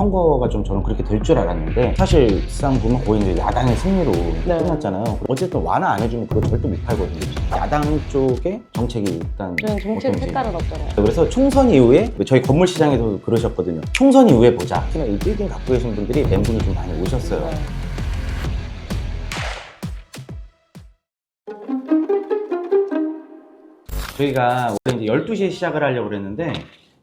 선거가 좀 저는 그렇게 될 줄 알았는데 사실상 보면 거의 이제 야당의 승리로 네. 끝났잖아요. 어쨌든 완화 안 해주면 그거 절대 못 팔거든요. 야당 쪽의 정책이 일단 저는 정책 어떤지. 색깔은 없잖아요. 그래서 총선 이후에 저희 건물 시장에서 그러셨거든요. 총선 이후에 보자. 특히나 이 빌딩 갖고 계신 분들이 멘붕이 좀 많이 오셨어요. 네. 저희가 원래 이제 12시에 시작을 하려고 그랬는데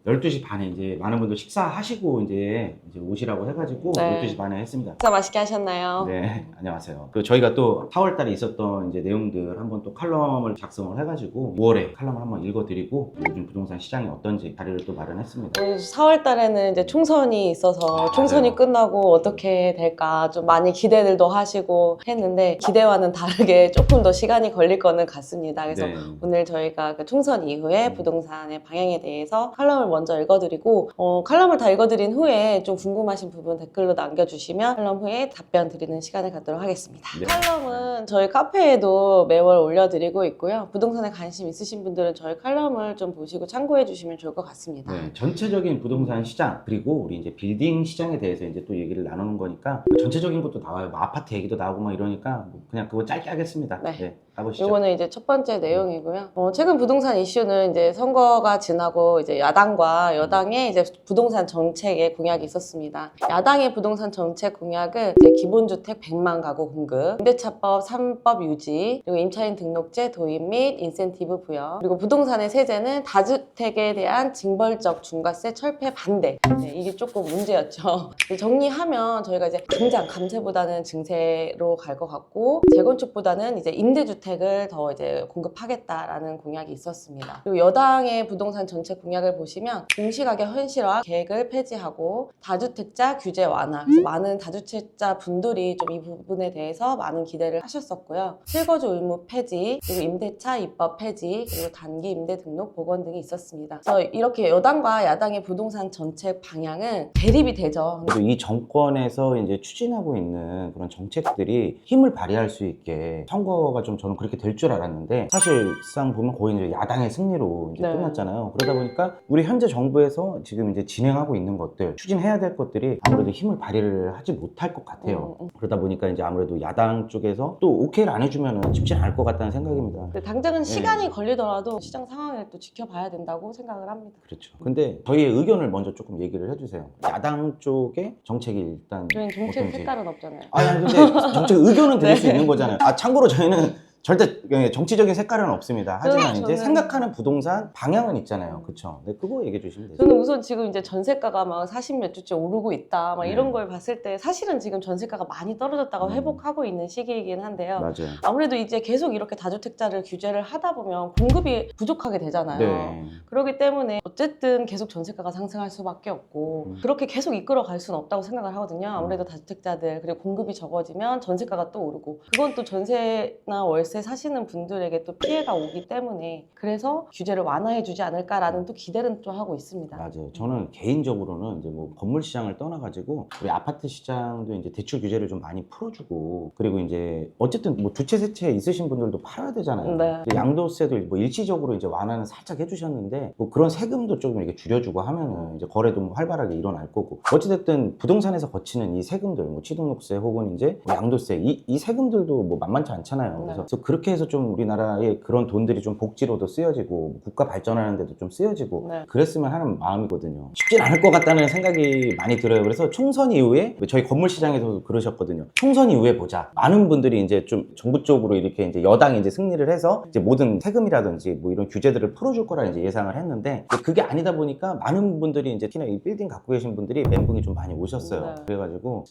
12시 반에 이제 많은 분들 식사하시고 이제 오시라고 해가지고 네. 12시 반에 했습니다. 식사 맛있게 하셨나요? 네, 안녕하세요. 그 저희가 또 4월 달에 있었던 이제 내용들 한번 또 칼럼을 작성을 해가지고 5월에 칼럼을 한번 읽어드리고 요즘 부동산 시장이 어떤지 자료를 또 마련했습니다. 4월 달에는 이제 총선이 있어서 아, 총선이 맞아요. 끝나고 어떻게 될까 좀 많이 기대들도 하시고 했는데 기대와는 다르게 조금 더 시간이 걸릴 거는 같습니다. 그래서 네. 오늘 저희가 그 총선 이후에 부동산의 방향에 대해서 칼럼을 먼저 읽어드리고 칼럼을 다 읽어드린 후에 좀 궁금하신 부분 댓글로 남겨주시면 칼럼 후에 답변 드리는 시간을 갖도록 하겠습니다. 네. 칼럼은 저희 카페에도 매월 올려드리고 있고요. 부동산에 관심 있으신 분들은 저희 칼럼을 좀 보시고 참고해 주시면 좋을 것 같습니다. 네, 전체적인 부동산 시장 그리고 우리 이제 빌딩 시장에 대해서 이제 또 얘기를 나누는 거니까 전체적인 것도 나와요. 뭐 아파트 얘기도 나오고 막 이러니까 뭐 그냥 그거 짧게 하겠습니다. 네. 네, 가보시죠. 이거는 이제 첫 번째 내용이고요. 최근 부동산 이슈는 이제 선거가 지나고 이제 야당과 여당의 이제 부동산 정책의 공약이 있었습니다. 야당의 부동산 정책 공약은 이제 기본주택 100만 가구 공급, 임대차법 3법 유지, 그리고 임차인 등록제 도입 및 인센티브 부여, 그리고 부동산의 세제는 다주택에 대한 징벌적 중과세 철폐 반대. 네, 이게 조금 문제였죠. 정리하면 저희가 이제 당장 감세보다는 증세로 갈 것 같고 재건축보다는 이제 임대주택을 더 이제 공급하겠다라는 공약이 있었습니다. 그리고 여당의 부동산 정책 공약을 보시면 공시가격 현실화 계획을 폐지하고 다주택자 규제 완화. 그래서 많은 다주택자 분들이 좀 이 부분에 대해서 많은 기대를 하셨었고요. 실거주 의무 폐지, 그리고 임대차 입법 폐지, 그리고 단기 임대 등록 복원 등이 있었습니다. 그래서 이렇게 여당과 야당의 부동산 정책 방향은 대립이 되죠. 그래도 이 정권에서 이제 추진하고 있는 그런 정책들이 힘을 발휘할 수 있게 선거가 좀 저는 그렇게 될 줄 알았는데 사실상 보면 거의 이제 야당의 승리로 이제 네. 끝났잖아요. 그러다 보니까 우리 현재 정부에서 지금 이제 진행하고 있는 것들, 추진해야 될 것들이 아무래도 힘을 발휘를 하지 못할 것 같아요. 그러다 보니까 이제 아무래도 야당 쪽에서 또 오케이를 안 해주면 쉽지 않을 것 같다는 생각입니다. 근데 당장은 시간이 걸리더라도 시장 상황을 또 지켜봐야 된다고 생각을 합니다. 그렇죠. 근데 저희의 의견을 먼저 조금 얘기를 해주세요. 야당 쪽의 정책이 일단 저희는 정책 어떤지. 색깔은 없잖아요. 아니 근데 정책 의견은 드릴 수 네. 있는 거잖아요. 참고로 저희는 절대 정치적인 색깔은 없습니다. 하지만 이제 저는- 생각하는 부동산 방향은 있잖아요. 그렇죠? 네, 그거 얘기해 주시면 되죠. 저는 우선 지금 이제 전세가가 막 40몇 주째 오르고 있다 막 네. 이런 걸 봤을 때 사실은 지금 전세가가 많이 떨어졌다가 회복하고 있는 시기이긴 한데요. 맞아요. 아무래도 이제 계속 이렇게 다주택자를 규제를 하다 보면 공급이 부족하게 되잖아요. 네. 그렇기 때문에 어쨌든 계속 전세가가 상승할 수밖에 없고 그렇게 계속 이끌어 갈 수는 없다고 생각을 하거든요. 아무래도 다주택자들 그리고 공급이 적어지면 전세가가 또 오르고 그건 또 전세나 월세 사시는 분들에게 또 피해가 오기 때문에 그래서 규제를 완화해 주지 않을까라는 또 기대는 좀 하고 있습니다. 맞아요. 저는 개인적으로는 이제 뭐 건물 시장을 떠나가지고 우리 아파트 시장도 이제 대출 규제를 좀 많이 풀어주고 그리고 이제 어쨌든 뭐 두 채 세 채 있으신 분들도 팔아야 되잖아요. 네. 양도세도 뭐 일시적으로 이제 완화는 살짝 해주셨는데 뭐 그런 세금도 조금 이렇게 줄여주고 하면은 이제 거래도 뭐 활발하게 일어날 거고 어찌됐든 부동산에서 거치는 이 세금들 뭐 취등록세 혹은 이제 뭐 양도세 이 세금들도 뭐 만만치 않잖아요. 그래서 그렇게 해서 좀 우리나라의 그런 돈들이 좀 복지로도 쓰여지고 국가 발전하는 데도 좀 쓰여지고 네. 그랬으면 하는 마음이거든요. 쉽진 않을 것 같다는 생각이 많이 들어요. 그래서 총선 이후에 저희 건물 시장에서 그러셨거든요. 총선 이후에 보자. 많은 분들이 이제 좀 정부 쪽으로 이렇게 이제 여당이 이제 승리를 해서 이제 모든 세금이라든지 뭐 이런 규제들을 풀어줄 거라 이제 예상을 했는데 그게 아니다 보니까 많은 분들이 이제 특히나 이 빌딩 갖고 계신 분들이 멘붕이 좀 많이 오셨어요. 네. 그래가지고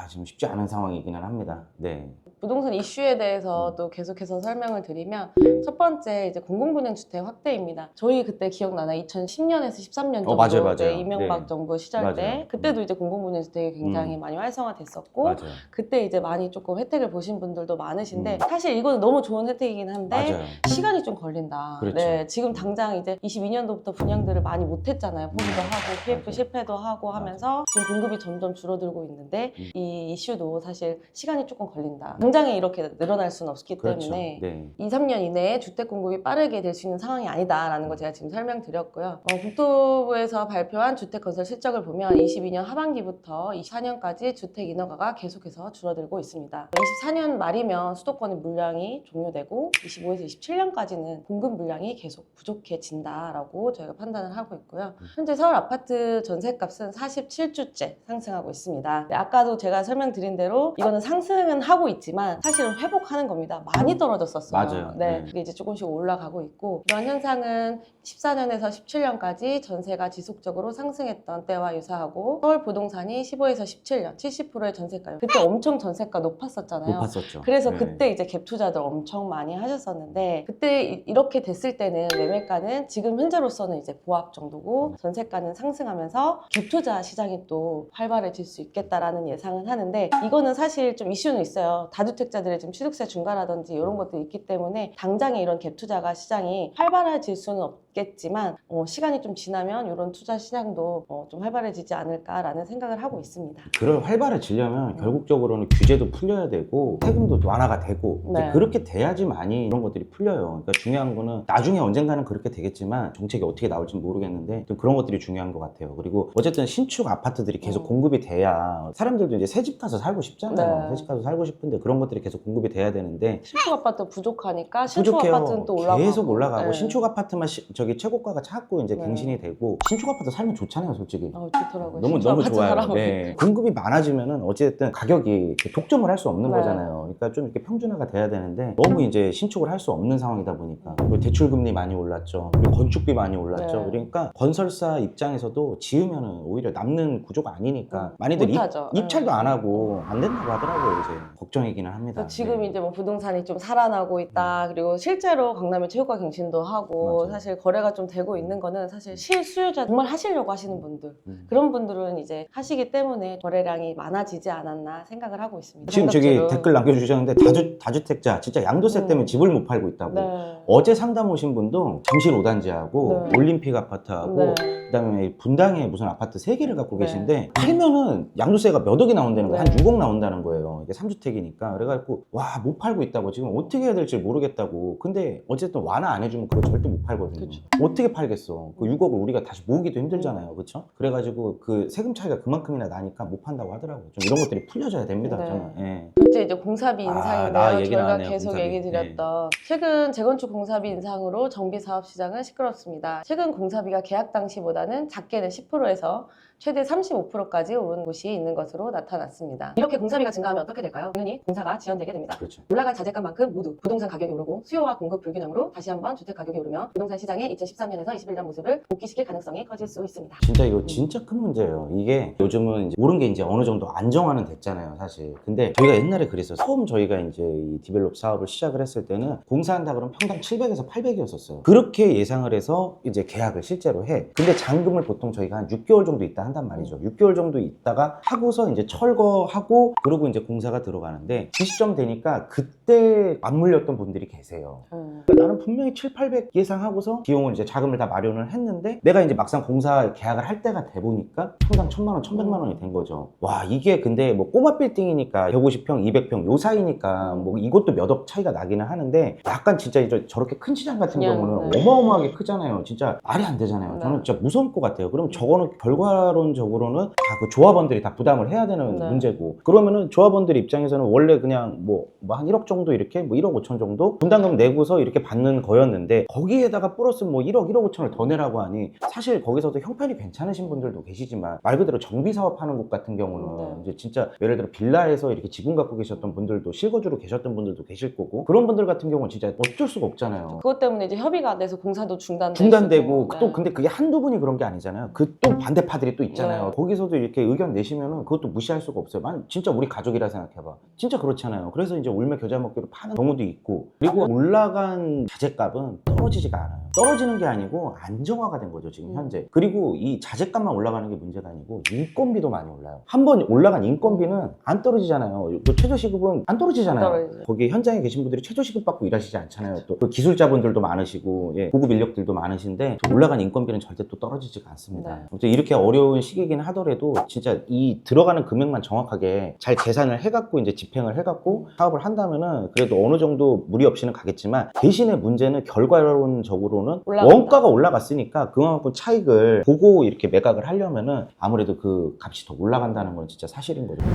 지금 쉽지 않은 상황이기는 합니다. 네. 부동산 이슈에 대해서 또 계속해서 설명을 드리면 첫 번째 이제 공공분양주택 확대입니다. 저희 그때 기억나나요? 2010년에서 13년 정도 맞아요. 때 이명박 네. 정부 시절 맞아요. 때 그때도 이제 공공분양주택이 굉장히 많이 활성화됐었고 맞아요. 그때 이제 많이 조금 혜택을 보신 분들도 많으신데 사실 이거는 너무 좋은 혜택이긴 한데 맞아요. 시간이 좀 걸린다. 그렇죠. 네, 지금 당장 이제 22년도부터 분양들을 많이 못했잖아요. 포기도 하고 PF 맞아요. 실패도 하고 하면서 지금 공급이 점점 줄어들고 있는데 이 이슈도 사실 시간이 조금 걸린다. 당장에 이렇게 늘어날 수는 없기 그렇죠. 때문에 네. 2, 3년 이내에 주택 공급이 빠르게 될 수 있는 상황이 아니다라는 거 제가 지금 설명드렸고요. 국토부에서 발표한 주택 건설 실적을 보면 22년 하반기부터 24년까지 주택 인허가가 계속해서 줄어들고 있습니다. 24년 말이면 수도권의 물량이 종료되고 25에서 27년까지는 공급 물량이 계속 부족해진다라고 저희가 판단을 하고 있고요. 현재 서울 아파트 전셋값은 47주째 상승하고 있습니다. 네, 아까도 제가 설명드린 대로 이거는 상승은 하고 있지만 사실은 회복하는 겁니다. 많이 떨어졌었어요. 맞아요. 네, 네. 그게 이제 조금씩 올라가고 있고 이런 현상은 14년에서 17년까지 전세가 지속적으로 상승했던 때와 유사하고 서울 부동산이 15에서 17년 70%의 전세가요. 그때 엄청 전세가 높았었잖아요. 높았었죠. 그래서 네. 그때 이제 갭 투자들 엄청 많이 하셨었는데 그때 이렇게 됐을 때는 매매가는 지금 현재로서는 이제 보합 정도고 전세가는 상승하면서 갭 투자 시장이 또 활발해질 수 있겠다라는 예상은 하는데 이거는 사실 좀 이슈는 있어요. 다주택자들의 지금 취득세 중과라든지 이런 것도 있기 때문에 당장에 이런 갭 투자가 시장이 활발해질 수는 없겠지만 시간이 좀 지나면 이런 투자 시장도 좀 활발해지지 않을까라는 생각을 하고 있습니다. 그걸 활발해지려면 결국적으로는 규제도 풀려야 되고 세금도 완화가 되고 이제 네. 그렇게 돼야지만이 이런 것들이 풀려요. 그러니까 중요한 거는 나중에 언젠가는 그렇게 되겠지만 정책이 어떻게 나올지는 모르겠는데 좀 그런 것들이 중요한 것 같아요. 그리고 어쨌든 신축 아파트들이 계속 공급이 돼야 사람들도 이제 새집 가서 살고 싶잖아요. 네. 새집 가서 살고 싶은데 그런 것들이 계속 공급이 돼야 되는데 신축 아파트 부족하니까 신축 부족해요. 아파트는 또 올라가고 계속 올라가고 네. 신축 아파트만 저기 최고가가 자꾸 이제 네. 갱신이 되고 신축 아파트 살면 좋잖아요, 솔직히. 좋더라고요. 너무 신축 너무 아파트 좋아요. 살아보기. 네. 공급이 많아지면은 어쨌든 가격이 이렇게 독점을 할 수 없는 네. 거잖아요. 그러니까 좀 이렇게 평준화가 돼야 되는데 너무 이제 신축을 할 수 없는 상황이다 보니까 그리고 대출 금리 많이 올랐죠. 그리고 건축비 많이 올랐죠. 네. 그러니까 건설사 입장에서도 지으면은 오히려 남는 구조가 아니니까 많이들 못하죠. 입찰도 네. 안 하고 안 된다고 하더라고요. 이제 걱정이기는 합니다. 그래서 지금 네. 이제 뭐 부동산이 좀 살아나고 있다. 그리고 실제로 강남에 최고가 갱신도 하고 맞아요. 사실 거래가 좀 되고 있는 거는 사실 실수요자 정말 하시려고 하시는 분들 그런 그런 분들은 이제 하시기 때문에 거래량이 많아지지 않았나 생각을 하고 있습니다. 지금 저기 단독주로. 댓글 남겨주셨는데 다주택자 진짜 양도세 때문에 집을 못 팔고 있다고. 네. 어제 상담 오신 분도 잠실 5단지하고 네. 올림픽 아파트하고 네. 그다음에 분당에 무슨 아파트 3개를 갖고 네. 계신데 팔면은 양도세가 몇 억이 나온다는 거예요. 네. 한 6억 나온다는 거예요. 이게 3주택이니까. 그래가지고 와 못 팔고 있다고 지금 어떻게 해야 될지 모르겠다고. 근데 어쨌든 완화 안 해주면 그거 절대 못 팔거든요. 그쵸. 어떻게 팔겠어. 그 6억을 우리가 다시 모으기도 힘들잖아요. 그렇죠? 그래가지고 그 세금 차이가 그만큼이나 나니까 못 판다고 하더라고요. 좀 이런 것들이 풀려져야 됩니다. 네. 저는. 예. 둘째 이제 공사비 나 인상인데요. 얘기 저희가 나왔네요, 계속 공사비. 얘기 드렸던 최근 재건축 공사비 인상으로 정비 사업 시장은 시끄럽습니다. 최근 공사비가 계약 당시보다는 작게는 10%에서 최대 35%까지 오른 곳이 있는 것으로 나타났습니다. 이렇게 공사비가 증가하면 어떻게 될까요? 당연히 공사가 지연되게 됩니다. 그렇죠. 올라간 자재값만큼 모두 부동산 가격이 오르고 수요와 공급 불균형으로 다시 한번 주택 가격이 오르며 부동산 시장의 2013년에서 21년 모습을 복귀시킬 가능성이 커질 수 있습니다. 진짜 이거 진짜 큰 문제예요. 이게 요즘은 이제 오른 게 이제 어느 정도 안정화는 됐잖아요, 사실. 근데 저희가 옛날에 그랬어요. 처음 저희가 이제 이 디벨롭 사업을 시작을 했을 때는 공사한다 그러면 평당 700에서 800이었었어요. 그렇게 예상을 해서 이제 계약을 실제로 해. 근데 잔금을 보통 저희가 한 6개월 정도 있다 한단 말이죠. 6개월 정도 있다가 하고서 이제 철거하고 그러고 이제 공사가 들어가는데 그 시점 되니까 그때 맞물렸던 분들이 계세요. 그러니까 나는 분명히 7, 800 예상하고서 비용을 이제 자금을 다 마련을 했는데 내가 이제 막상 공사 계약을 할 때가 돼 보니까 평당 1000만 원, 1100만 원이 된 거죠. 와, 이게 근데 뭐 꼬마 빌딩이니까 150평, 200평 요 사이니까 뭐 이것도 몇 억 차이가 나기는 하는데 약간 진짜 이제 저렇게 큰 시장 같은 그냥, 경우는 네. 어마어마하게 크잖아요. 진짜 말이 안 되잖아요. 네. 저는 진짜 무서울 것 같아요. 그럼 저거는 결과론적으로는 다 그 조합원들이 다 부담을 해야 되는 네. 문제고 그러면은 조합원들 입장에서는 원래 그냥 뭐 한 1억 정도 이렇게 뭐 1억 5천 정도 분담금 내고서 이렇게 받는 거였는데 거기에다가 플러스 뭐 1억 5천을 더 내라고 하니 사실 거기서도 형편이 괜찮으신 분들도 계시지만 말 그대로 정비 사업하는 곳 같은 경우는 네. 이제 진짜 예를 들어 빌라에서 이렇게 지분 갖고 계셨던 분들도 실거주로 계셨던 분들도 계실 거고 그런 분들 같은 경우는 진짜 어쩔 수가 없잖아요. 그것 때문에 이제 협의가 안 돼서 공사도 중단되고 중단되고 네. 또 근데 그게 한두 분이 그런 게 아니잖아요. 그 또 반대파들이 또 있잖아요. 네. 거기서도 이렇게 의견 내시면은 그것도 무시할 수가 없어요. 진짜 우리 가족이라 생각해봐. 진짜 그렇잖아요. 그래서 이제 울며 겨자 먹기로 파는 경우도 있고 그리고 올라간 자재값은 떨어지지가 않아요. 떨어지는 게 아니고 안정화가 된 거죠, 지금 현재. 그리고 이 자재값만 올라가는 게 문제가 아니고 인건비도 많이 올라요. 한번 올라간 인건비는 안 떨어지잖아요. 또 최저시급은 안 떨어지잖아요. 떨어지죠. 거기 현장에 계신 분들이 최저시급 받고 일하시지 않잖아요. 또 그 기술자분들도 많으시고 고급 인력들도 많으신데 올라간 인건비는 절대 또 떨어지지가 않습니다. 네. 아무튼 이렇게 어려운 시기긴 하더라도 진짜 이 들어가는 금액만 정확하게 잘 계산을 해갖고 이제 집행을 해갖고 사업을 한다면은 그래도 어느 정도 무리 없이는 가겠지만, 대신에 문제는 결과론적으로는 올라간다. 원가가 올라갔으니까 그만큼 차익을 보고 이렇게 매각을 하려면은 아무래도 그 값이 더 올라간다는 건 진짜 사실인 거죠.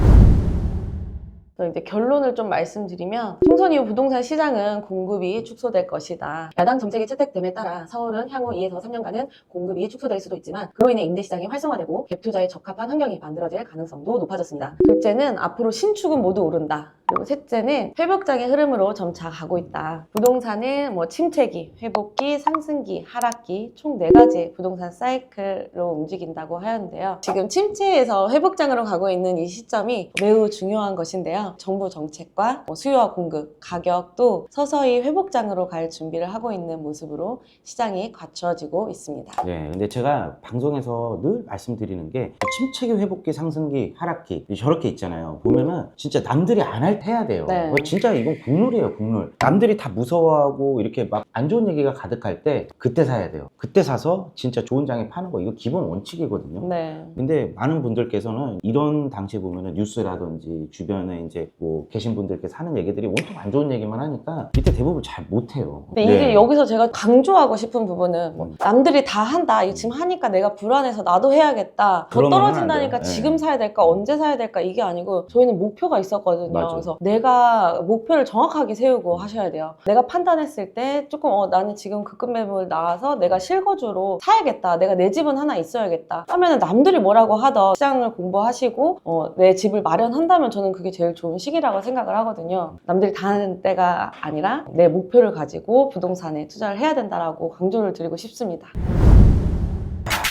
그래서 이제 결론을 좀 말씀드리면, 총선 이후 부동산 시장은 공급이 축소될 것이다. 야당 정책이 채택됨에 따라 서울은 향후 2에서 3년간은 공급이 축소될 수도 있지만 그로 인해 임대 시장이 활성화되고 갭 투자에 적합한 환경이 만들어질 가능성도 높아졌습니다. 둘째는 앞으로 신축은 모두 오른다. 그리고 셋째는 회복장의 흐름으로 점차 가고 있다. 부동산은 침체기, 회복기, 상승기, 하락기 총 4가지의 부동산 사이클로 움직인다고 하였는데요. 지금 침체에서 회복장으로 가고 있는 이 시점이 매우 중요한 것인데요. 정부 정책과 수요와 공급, 가격도 서서히 회복장으로 갈 준비를 하고 있는 모습으로 시장이 갖춰지고 있습니다. 네, 근데 제가 방송에서 늘 말씀드리는 게 침체기, 회복기, 상승기, 하락기 저렇게 있잖아요. 보면은 진짜 남들이 안 할 때 해야 돼요. 네. 진짜 이건 국룰이에요, 국룰. 남들이 다 무서워하고 이렇게 막 안 좋은 얘기가 가득할 때 그때 사야 돼요. 그때 사서 진짜 좋은 장에 파는 거, 이거 기본 원칙이거든요. 네. 근데 많은 분들께서는 이런 당시에 보면은 뉴스라든지 주변에 이제 계신 분들께서 하는 얘기들이 온통 안 좋은 얘기만 하니까 이때 대부분 잘 못해요. 근데 이게 여기서 제가 강조하고 싶은 부분은 남들이 다 한다, 이거 지금 하니까 내가 불안해서 나도 해야겠다, 더 그러면은 떨어진다니까 안 돼요. 지금 사야 될까, 언제 사야 될까, 이게 아니고 저희는 목표가 있었거든요. 맞아요. 그래서 내가 목표를 정확하게 세우고 하셔야 돼요. 내가 판단했을 때 조금 나는 지금 급급 매물 나와서 내가 실거주로 사야겠다, 내가 내 집은 하나 있어야겠다 하면은 남들이 뭐라고 하던 시장을 공부하시고 내 집을 마련한다면 저는 그게 제일 좋은 시기라고 생각을 하거든요. 남들이 다 하는 때가 아니라 내 목표를 가지고 부동산에 투자를 해야 된다라고 강조를 드리고 싶습니다.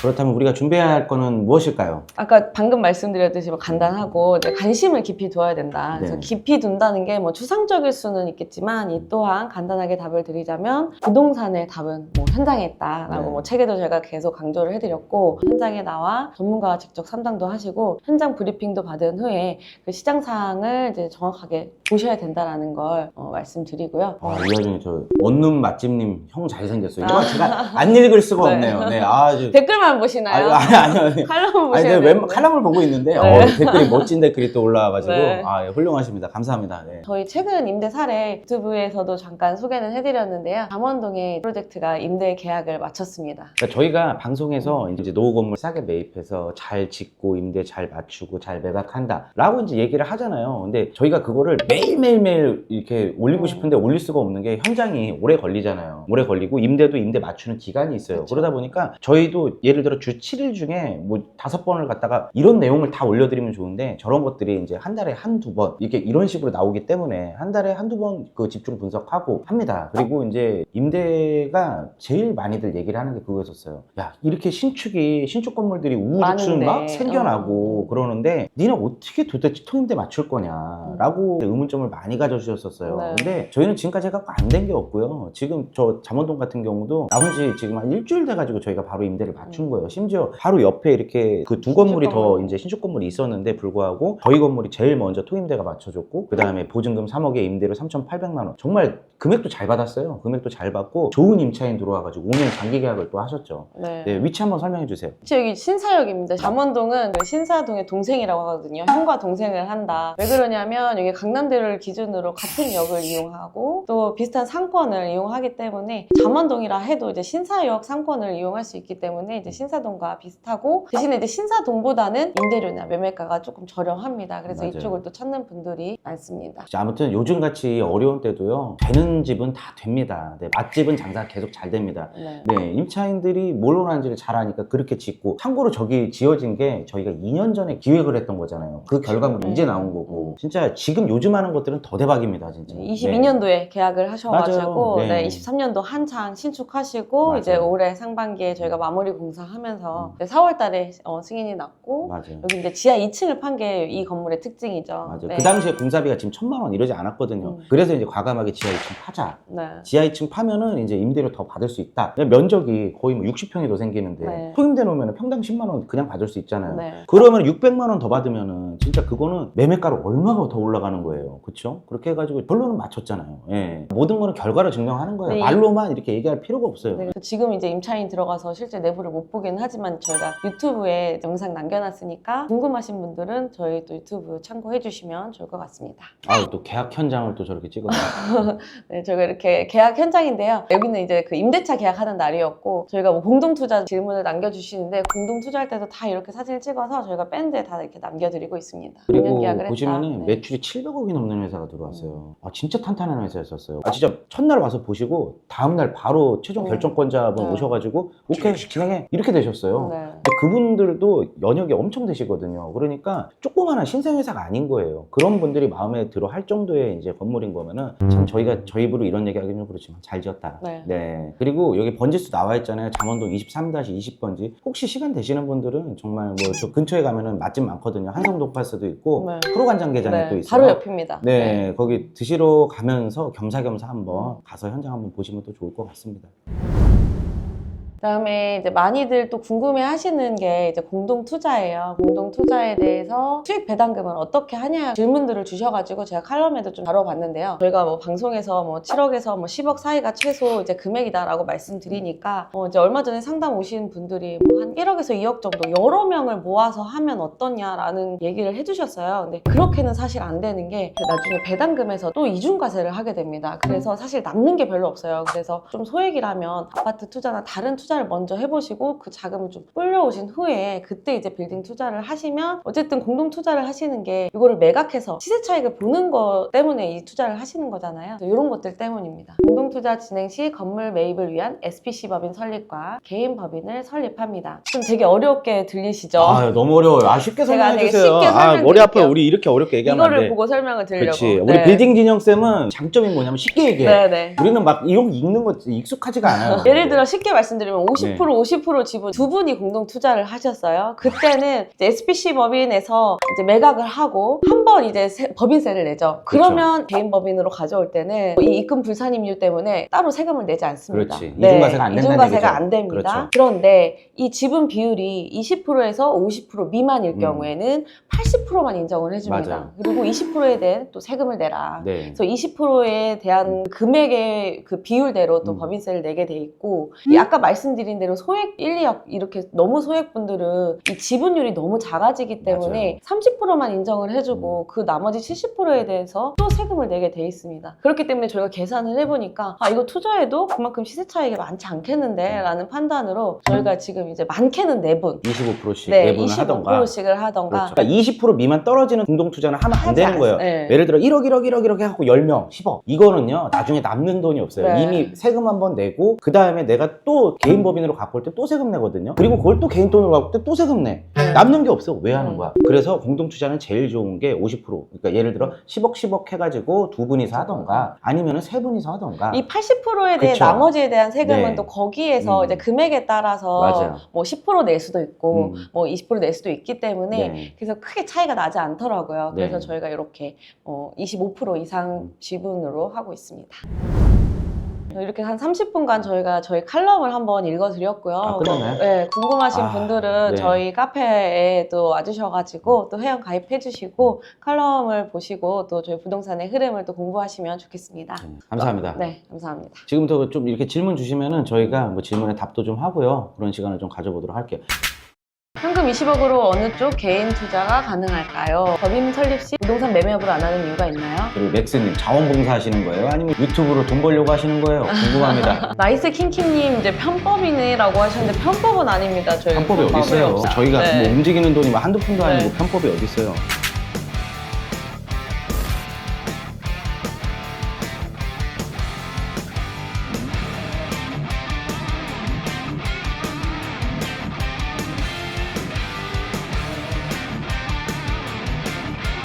그렇다면 우리가 준비해야 할 거는 무엇일까요? 아까 방금 말씀드렸듯이 간단하고 이제 관심을 깊이 둬야 된다. 그래서 네. 깊이 둔다는 게 추상적일 수는 있겠지만 이 또한 간단하게 답을 드리자면 부동산의 답은 현장에 있다라고 네. 책에도 제가 계속 강조를 해드렸고, 현장에 나와 전문가와 직접 상담도 하시고 현장 브리핑도 받은 후에 그 시장 상황을 이제 정확하게 보셔야 된다라는 걸 말씀드리고요. 이 와중에 저 원룸 맛집님 형 잘생겼어요. 이거 제가 안 읽을 수가 네. 없네요. 네, 아주 댓글만 보시나요? 아니요. 칼럼을 아니, 보셔야 왜 되는데. 칼럼을 보고 있는데 네. 댓글이 멋진 댓글이 또 올라와가지고 네. 예, 훌륭하십니다. 감사합니다. 네. 저희 최근 임대 사례 유튜브에서도 잠깐 소개는 해드렸는데요. 잠원동의 프로젝트가 임대 계약을 마쳤습니다. 그러니까 저희가 방송에서 이제 노후 건물 싸게 매입해서 잘 짓고 임대 잘 맞추고 잘 매각한다라고 이제 얘기를 하잖아요. 근데 저희가 그거를 매일매일 이렇게 올리고 싶은데 올릴 수가 없는 게 현장이 오래 걸리잖아요. 오래 걸리고 임대도 임대 맞추는 기간이 있어요. 그렇죠. 그러다 보니까 저희도 예를 들어 주 7일 중에 5번을 갖다가 이런 내용을 다 올려드리면 좋은데 저런 것들이 이제 한 달에 한두 번 이런 식으로 나오기 때문에 한 달에 한두 번 그 집중 분석하고 합니다. 그리고 이제 임대가 제일 많이들 얘기를 하는 게 그거였었어요. 야, 이렇게 신축 건물들이 우후죽순 많은데. 막 생겨나고 그러는데 니네 어떻게 도대체 통임대 맞출 거냐라고 의문점을 많이 가져주셨었어요. 네. 근데 저희는 지금까지 해갖고 안 된 게 없고요. 지금 저 잠원동 같은 경우도 나온 지 지금 한 일주일 돼가지고 저희가 바로 임대를 맞춘 거예요. 심지어 바로 옆에 이렇게 그 두 건물이 더 이제 신축 건물이 있었는데 불구하고 저희 건물이 제일 먼저 토임대가 맞춰줬고 그 다음에 보증금 3억에 임대료 3,800만 원. 정말 금액도 잘 받았어요. 금액도 잘 받고 좋은 임차인 들어와가지고 5년 장기 계약을 또 하셨죠. 네. 네, 위치 한번 설명해 주세요. 여기 신사역입니다. 잠원동은 그 신사동의 동생이라고 하거든요. 형과 동생을 한다. 왜 그러냐면 여기 강남대를 기준으로 같은 역을 이용하고 또 비슷한 상권을 이용하기 때문에 잠원동이라 해도 이제 신사역 상권을 이용할 수 있기 때문에 이제 신사동과 비슷하고, 대신에 이제 신사동보다는 임대료나 매매가가 조금 저렴합니다. 그래서 맞아요. 이쪽을 또 찾는 분들이 많습니다. 아무튼 요즘같이 어려운 때도요, 되는 집은 다 됩니다. 네, 맛집은 장사 계속 잘 됩니다. 네. 네, 임차인들이 뭘 원하는지를 잘 아니까 그렇게 짓고, 참고로 저기 지어진 게 저희가 2년 전에 기획을 했던 거잖아요. 그 결과물이 이제 나온 거고, 진짜 지금 요즘 하는 것들은 더 대박입니다, 진짜. 22년도에 계약을 하셔가지고 맞아요. 네. 23년도 한창 신축하시고 맞아요. 이제 올해 상반기에 저희가 마무리 공사 공사하면서 4월 달에 승인이 났고 맞아요. 여기 이제 지하 2층을 판 게 이 건물의 특징이죠. 맞아요. 네. 그 당시에 공사비가 지금 1,000만 원 이러지 않았거든요. 그래서 이제 과감하게 지하 2층 파자. 네. 지하 2층 파면은 이제 임대료 더 받을 수 있다. 면적이 거의 뭐 60평이 더 생기는데 네. 소임대 놓으면 평당 10만 원 그냥 받을 수 있잖아요. 네. 그러면 600만 원 더 받으면은 진짜 그거는 매매가로 얼마가 더 올라가는 거예요. 그렇죠? 그렇게 해가지고 결론은 맞췄잖아요. 예. 모든 거는 결과로 증명하는 거예요. 네. 말로만 이렇게 얘기할 필요가 없어요. 네, 그래서 지금 이제 임차인 들어가서 실제 내부를 못 보긴 하지만 저희가 유튜브에 영상 남겨놨으니까 궁금하신 분들은 저희 또 유튜브 참고해 주시면 좋을 것 같습니다. 아, 또 계약 현장을 또 저렇게 찍어서 네, 저희가 이렇게 계약 현장인데요. 여기는 이제 그 임대차 계약하는 날이었고 저희가 뭐 공동투자 질문을 남겨주시는데 공동투자할 때도 다 이렇게 사진을 찍어서 저희가 밴드에 다 이렇게 남겨드리고 있습니다. 그리고 6년 계약을 보시면은 했다. 매출이 700억이 넘는 회사가 들어왔어요. 아, 진짜 탄탄한 회사였었어요. 아, 진짜 첫날 와서 보시고 다음날 바로 최종 결정권자분 네. 오셔가지고 오케이 진행해 이렇게 되셨어요. 네. 근데 그분들도 연역이 엄청 되시거든요. 그러니까 조그마한 신생회사가 아닌 거예요. 그런 분들이 마음에 들어 할 정도의 이제 건물인 거면은 참 저희가 저희 입으로 이런 얘기하기는 좀 그렇지만 잘 지었다. 네. 그리고 여기 번지수 나와 있잖아요. 잠원동 23-20번지. 혹시 시간 되시는 분들은 정말 뭐 저 근처에 가면은 맛집 많거든요. 한성독파스도 있고 네. 프로간장게장이 또 네, 있어요. 바로 옆입니다. 네, 거기 드시러 가면서 겸사겸사 한번 가서 현장 한번 보시면 또 좋을 것 같습니다. 그다음에 이제 많이들 또 궁금해 하시는 게 이제 공동 투자예요. 공동 투자에 대해서 수익 배당금을 어떻게 하냐 질문들을 주셔가지고 제가 칼럼에도 좀 다뤄봤는데요. 저희가 뭐 방송에서 뭐 7억에서 뭐 10억 사이가 최소 이제 금액이다라고 말씀드리니까 이제 얼마 전에 상담 오신 분들이 뭐 한 1억에서 2억 정도 여러 명을 모아서 하면 어떠냐라는 얘기를 해주셨어요. 근데 그렇게는 사실 안 되는 게 나중에 배당금에서 또 이중과세를 하게 됩니다. 그래서 사실 남는 게 별로 없어요. 그래서 좀 소액이라면 아파트 투자나 다른 투자를 먼저 해보시고 그 자금을 좀 불려오신 후에 그때 이제 빌딩 투자를 하시면 어쨌든 공동 투자를 하시는 게 이거를 매각해서 시세 차익을 보는 것 때문에 이 투자를 하시는 거잖아요. 이런 것들 때문입니다. 공동 투자 진행 시 건물 매입을 위한 SPC 법인 설립과 개인 법인을 설립합니다. 좀 되게 어렵게 들리시죠? 아, 너무 어려워요. 아, 쉽게 제가 설명해 되게 주세요. 쉽게 아, 머리 설명드릴게요. 아파요. 우리 이렇게 어렵게 얘기하면 안 이거를 돼. 보고 설명을 드리려고. 그렇지. 우리 네. 빌딩 진영쌤은 장점이 뭐냐면 쉽게 얘기해. 네네. 우리는 막 이런 읽는 거 익숙하지가 않아요. 예를 들어 쉽게 말씀드리면 50% 네. 50% 지분 두 분이 공동 투자를 하셨어요. 그때는 이제 SPC 법인에서 이제 매각을 하고 한 번 이제 법인세를 내죠. 그러면 개인 법인으로 가져올 때는 이 입금 불산임률 때문에 따로 세금을 내지 않습니다. 그렇지. 이중과세가 안 된다는 이중과세가 얘기죠. 안 됩니다. 그렇죠. 그런데 이 지분 비율이 20%에서 50% 미만일 경우에는 80%만 인정을 해줍니다. 맞아요. 그리고 20%에 대해 또 세금을 내라. 네. 그래서 20%에 대한 금액의 그 비율대로 또 법인세를 내게 돼 있고 이 아까 말씀드린 대로 소액 1, 2억 이렇게 너무 소액분들은 이 지분율이 너무 작아지기 때문에 30%만 인정을 해주고 그 나머지 70%에 대해서 또 세금을 내게 돼 있습니다. 그렇기 때문에 저희가 계산을 해보니까 아 이거 투자해도 그만큼 시세 차익이 많지 않겠는데 라는 판단으로 저희가 지금 이제 많게는 4분 25%씩 네, 내분을 하던가. 25%씩을 하던가 그렇죠. 그러니까 20% 미만 떨어지는 공동투자는 하면 안 되는 거예요. 네. 예를 들어 1억, 1억, 1억 이렇게 하고 10명, 10억. 이거는요, 나중에 남는 돈이 없어요. 네. 이미 세금 한번 내고, 그 다음에 내가 또 개인 법인으로 갖고 올 때 또 세금 내거든요. 그리고 그걸 또 개인 돈으로 갖고 올 때 또 세금 내. 남는 게 없어. 왜 하는 거야? 그래서 공동투자는 제일 좋은 게 50%. 그러니까 예를 들어 10억, 10억 해가지고 두 분이서 하던가, 아니면은 세 분이서 하던가. 이 80%에 대해 그쵸. 나머지에 대한 세금은 네. 또 거기에서 이제 금액에 따라서 맞아요. 뭐 10% 낼 수도 있고 음. 뭐 20% 낼 수도 있기 때문에 네. 그래서 크게 차이가 나지 않더라고요. 그래서 네. 저희가 이렇게 25% 이상 지분으로 하고 있습니다. 이렇게 한 30분간 저희가 저희 칼럼을 한번 읽어드렸고요. 아, 끝났나요? 네, 궁금하신 분들은 네. 저희 카페에 또 와주셔가지고 또 회원 가입해주시고 칼럼을 보시고 또 저희 부동산의 흐름을 또 공부하시면 좋겠습니다. 감사합니다. 네, 감사합니다. 지금부터 좀 이렇게 질문 주시면은 저희가 뭐 질문에 답도 좀 하고요. 그런 시간을 좀 가져보도록 할게요. 현금 20억으로 어느 쪽 개인 투자가 가능할까요? 법인 설립 시 부동산 매매업을 안 하는 이유가 있나요? 그리고 맥스님 자원봉사 하시는 거예요? 아니면 유튜브로 돈 벌려고 하시는 거예요? 궁금합니다. 나이스 킹킹님 이제 편법이네라고 하셨는데 편법은 아닙니다. 저희 편법이 어디 있어요? 없어요. 저희가 네. 뭐 움직이는 돈이 뭐 한두 푼도 아니고 네. 편법이 어디 있어요?